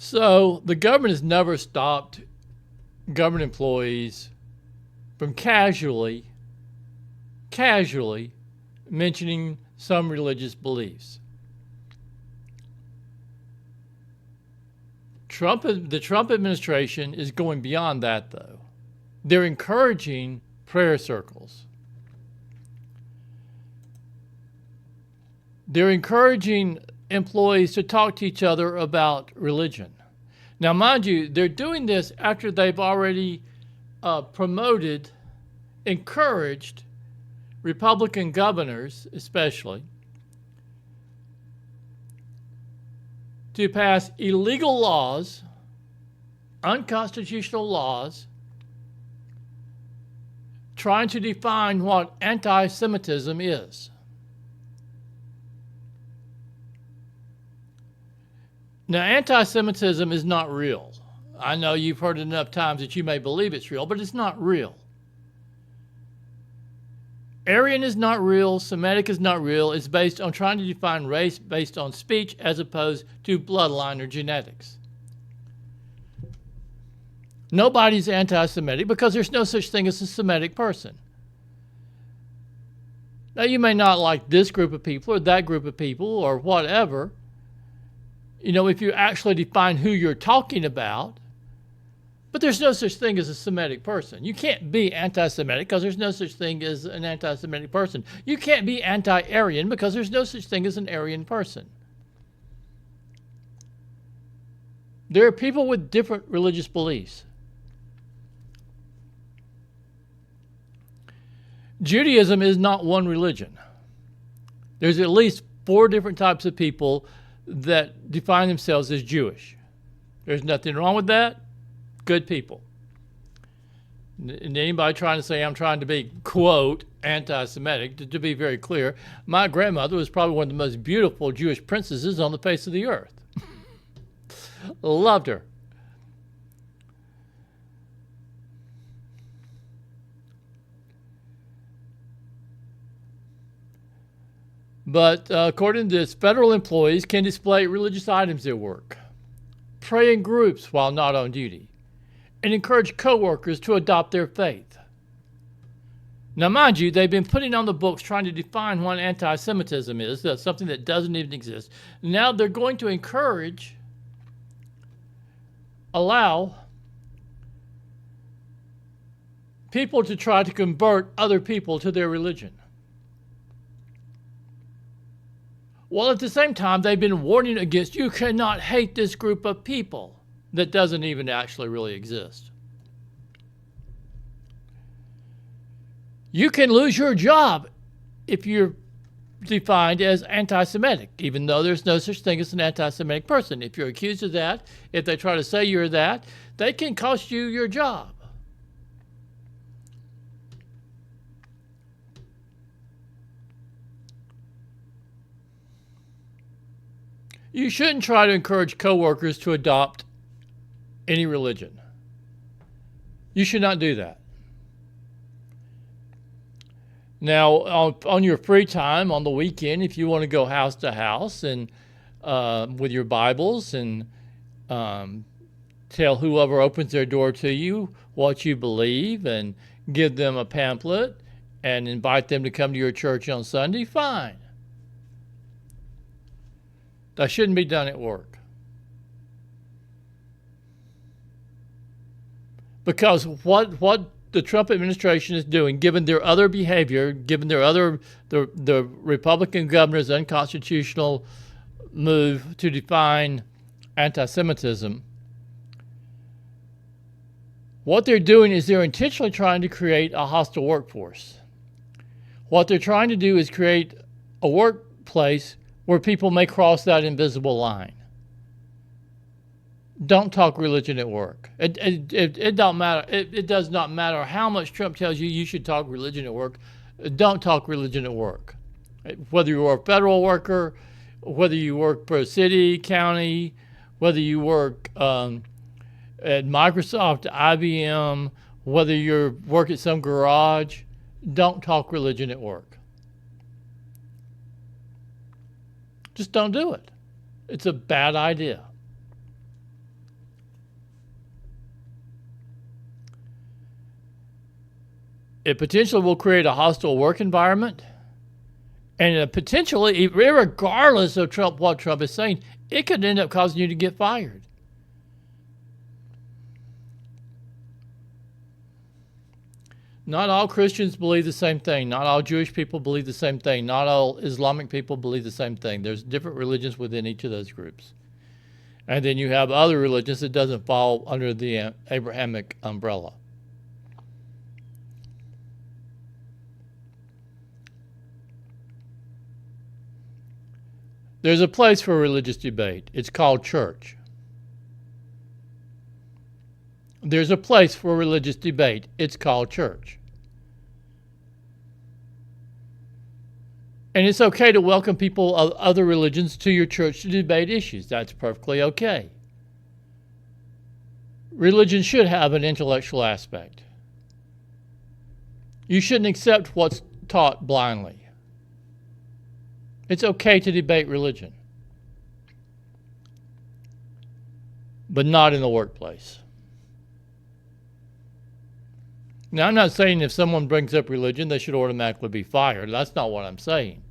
So the government has never stopped government employees from casually mentioning some religious beliefs. The Trump administration is going beyond that, though. They're encouraging prayer circles. They're encouraging employees to talk to each other about religion. Now, mind you, they're doing this after they've already encouraged Republican governors, especially, to pass illegal laws, unconstitutional laws, trying to define what anti-Semitism is. Now, anti-Semitism is not real. I know you've heard it enough times that you may believe it's real, but it's not real. Aryan is not real. Semitic is not real. It's based on trying to define race based on speech as opposed to bloodline or genetics. Nobody's anti-Semitic because there's no such thing as a Semitic person. Now, you may not like this group of people or that group of people or whatever. You know, if you actually define who you're talking about, but there's no such thing as a Semitic person. You can't be anti-Semitic because there's no such thing as an anti-Semitic person. You can't be anti-Aryan because there's no such thing as an Aryan person. There are people with different religious beliefs. Judaism is not one religion. There's at least 4 different types of people that define themselves as Jewish. There's nothing wrong with that. Good people. And anybody trying to say I'm trying to be, quote, anti-Semitic, to be very clear, my grandmother was probably one of the most beautiful Jewish princesses on the face of the earth. Loved her. But according to this, federal employees can display religious items at work, pray in groups while not on duty, and encourage coworkers to adopt their faith. Now, mind you, they've been putting on the books trying to define what anti-Semitism is. That's something that doesn't even exist. Now they're going to allow people to try to convert other people to their religion. Well, at the same time, they've been warning against you cannot hate this group of people that doesn't even actually really exist. You can lose your job if you're defined as anti-Semitic, even though there's no such thing as an anti-Semitic person. If you're accused of that, if they try to say you're that, they can cost you your job. You shouldn't try to encourage coworkers to adopt any religion. You should not do that. Now, on your free time, on the weekend, if you want to go house to house and with your Bibles and tell whoever opens their door to you what you believe and give them a pamphlet and invite them to come to your church on Sunday, fine. That shouldn't be done at work. Because what the Trump administration is doing, given their other behavior, given the Republican governor's unconstitutional move to define anti-Semitism, what they're doing is they're intentionally trying to create a hostile workforce. What they're trying to do is create a workplace where people may cross that invisible line. Don't talk religion at work. It don't matter. It does not matter how much Trump tells you you should talk religion at work. Don't talk religion at work. Whether you're a federal worker, whether you work for a city, county, whether you work at Microsoft, IBM, whether you work at some garage, don't talk religion at work. Just don't do it. It's a bad idea. It potentially will create a hostile work environment. And potentially, regardless of what Trump is saying, it could end up causing you to get fired. Not all Christians believe the same thing. Not all Jewish people believe the same thing. Not all Islamic people believe the same thing. There's different religions within each of those groups. And then you have other religions that doesn't fall under the Abrahamic umbrella. There's a place for religious debate. It's called church. There's a place for religious debate. It's called church. And it's okay to welcome people of other religions to your church to debate issues. That's perfectly okay. Religion should have an intellectual aspect. You shouldn't accept what's taught blindly. It's okay to debate religion, but not in the workplace. Now, I'm not saying if someone brings up religion, they should automatically be fired. That's not what I'm saying.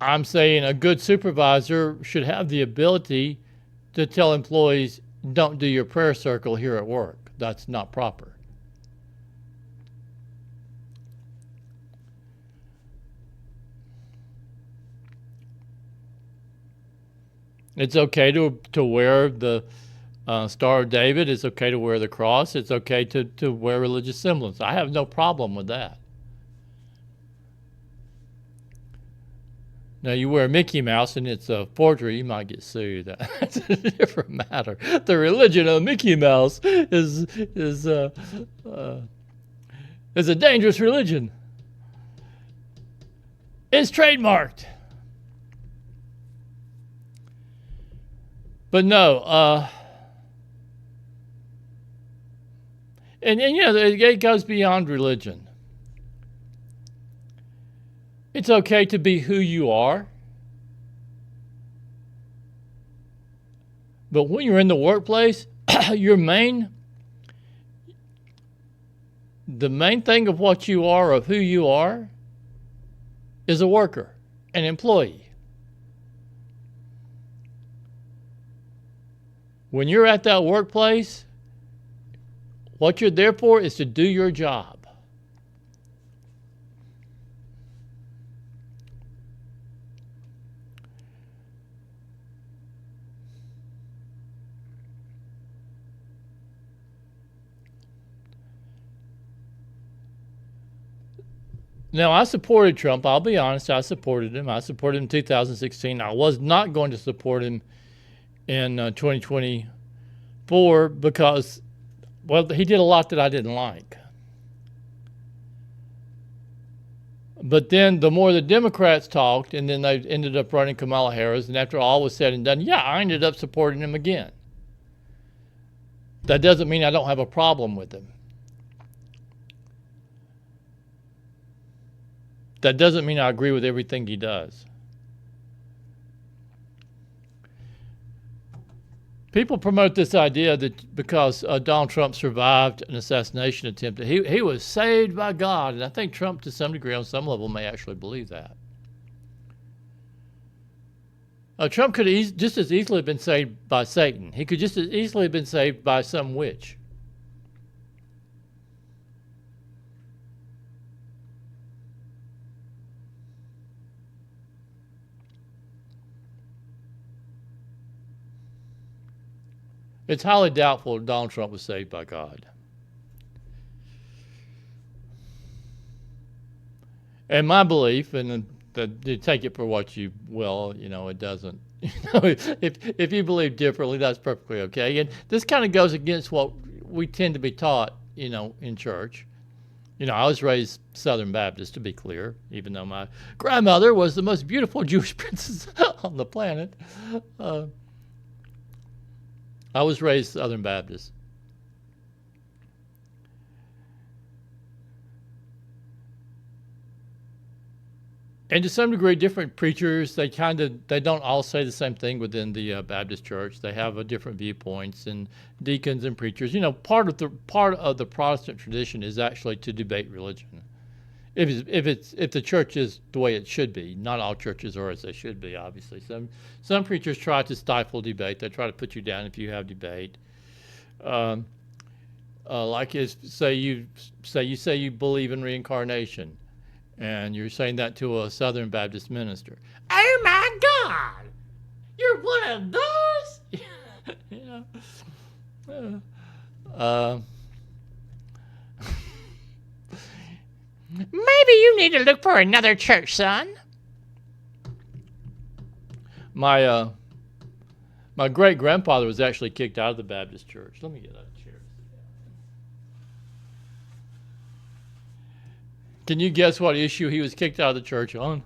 I'm saying a good supervisor should have the ability to tell employees, don't do your prayer circle here at work. That's not proper. It's okay to wear the Star of David. It's okay to wear the cross. It's okay to wear religious semblance. I have no problem with that. Now, you wear Mickey Mouse and it's a forgery, you might get sued. That's a different matter. The religion of Mickey Mouse is a dangerous religion. It's trademarked. But no, and you know, it goes beyond religion. It's okay to be who you are. But when you're in the workplace, the main thing of what you are, of who you are, is a worker, an employee. When you're at that workplace, what you're there for is to do your job. Now, I supported Trump. I'll be honest, I supported him. I supported him in 2016. I was not going to support him in 2024 because, well, he did a lot that I didn't like. But then the more the Democrats talked, and then they ended up running Kamala Harris, and after all was said and done, yeah, I ended up supporting him again. That doesn't mean I don't have a problem with him. That doesn't mean I agree with everything he does. People promote this idea that because Donald Trump survived an assassination attempt, he was saved by God. And I think Trump, to some degree, on some level, may actually believe that. Trump could just as easily have been saved by Satan. He could just as easily have been saved by some witch. It's highly doubtful Donald Trump was saved by God. And my belief, and you take it for what you will, you know, it doesn't. You know, if you believe differently, that's perfectly okay. And this kind of goes against what we tend to be taught, you know, in church. You know, I was raised Southern Baptist, to be clear, even though my grandmother was the most beautiful Jewish princess on the planet. I was raised Southern Baptist. And to some degree, different preachers, they don't all say the same thing within the Baptist church. They have different viewpoints, and deacons and preachers. Part of the Protestant tradition is actually to debate religion. If the church is the way it should be. Not all churches are as they should be, obviously. Some preachers try to stifle debate. They try to put you down if you have debate. Like you say you believe in reincarnation, and you're saying that to a Southern Baptist minister. Oh my God, you're one of those. you know. Maybe you need to look for another church, son. My great grandfather was actually kicked out of the Baptist church. Let me get that chair. Can you guess what issue he was kicked out of the church on?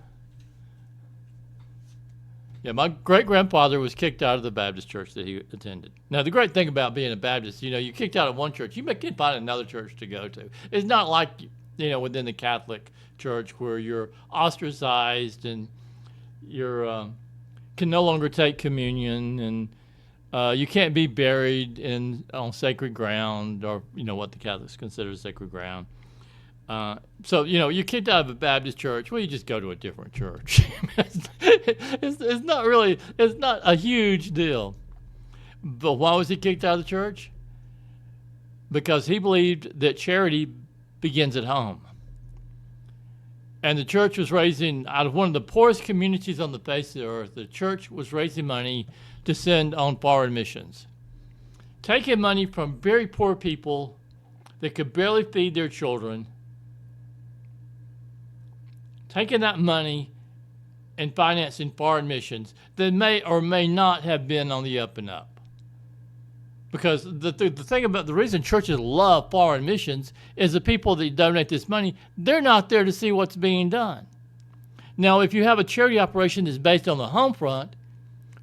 Yeah, my great-grandfather was kicked out of the Baptist church that he attended. Now, the great thing about being a Baptist, you're kicked out of one church, you can find another church to go to. It's not like, within the Catholic Church where you're ostracized and you're can no longer take communion, and you can't be buried on sacred ground, or what the Catholics consider sacred ground. So you're kicked out of a Baptist church. Well, you just go to a different church. it's not a huge deal. But why was he kicked out of the church? Because he believed that charity begins at home. And the church was raising, out of one of the poorest communities on the face of the earth, the church was raising money to send on foreign missions. Taking money from very poor people that could barely feed their children, taking that money and financing foreign missions that may or may not have been on the up and up. Because the thing about the reason churches love foreign missions is the people that donate this money, they're not there to see what's being done. Now, if you have a charity operation that's based on the home front,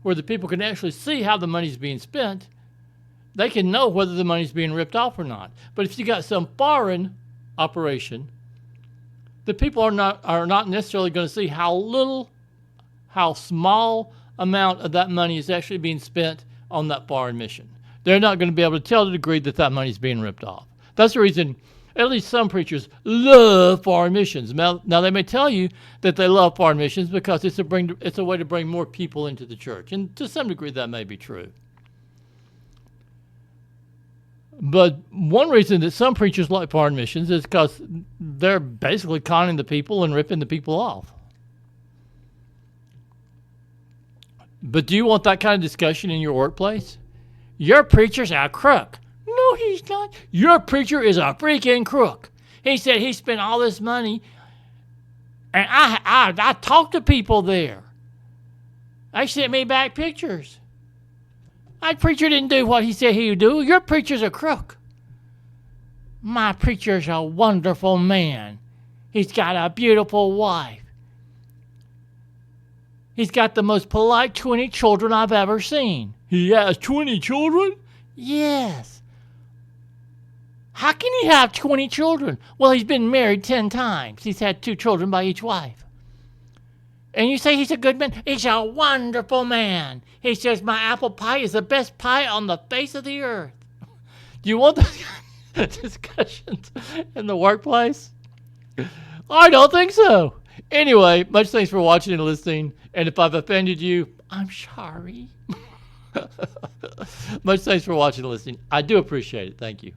where the people can actually see how the money's being spent, they can know whether the money's being ripped off or not. But if you got some foreign operation, the people are not necessarily going to see how small amount of that money is actually being spent on that foreign mission. They're not going to be able to tell the degree that that money is being ripped off. That's the reason at least some preachers love foreign missions. Now they may tell you that they love foreign missions because it's a way to bring more people into the church. And to some degree that may be true. But one reason that some preachers like foreign missions is because they're basically conning the people and ripping the people off. But do you want that kind of discussion in your workplace? Your preacher's a crook. No, he's not. Your preacher is a freaking crook. He said he spent all this money, and I talked to people there. They sent me back pictures. My preacher didn't do what he said he would do. Your preacher's a crook. My preacher's a wonderful man. He's got a beautiful wife. He's got the most polite 20 children I've ever seen. He has 20 children? Yes. How can he have 20 children? Well, he's been married 10 times. He's had 2 children by each wife. And you say he's a good man? He's a wonderful man. He says my apple pie is the best pie on the face of the earth. Do you want those discussions in the workplace? I don't think so. Anyway, much thanks for watching and listening. And if I've offended you, I'm sorry. Much thanks for watching and listening. I do appreciate it. Thank you.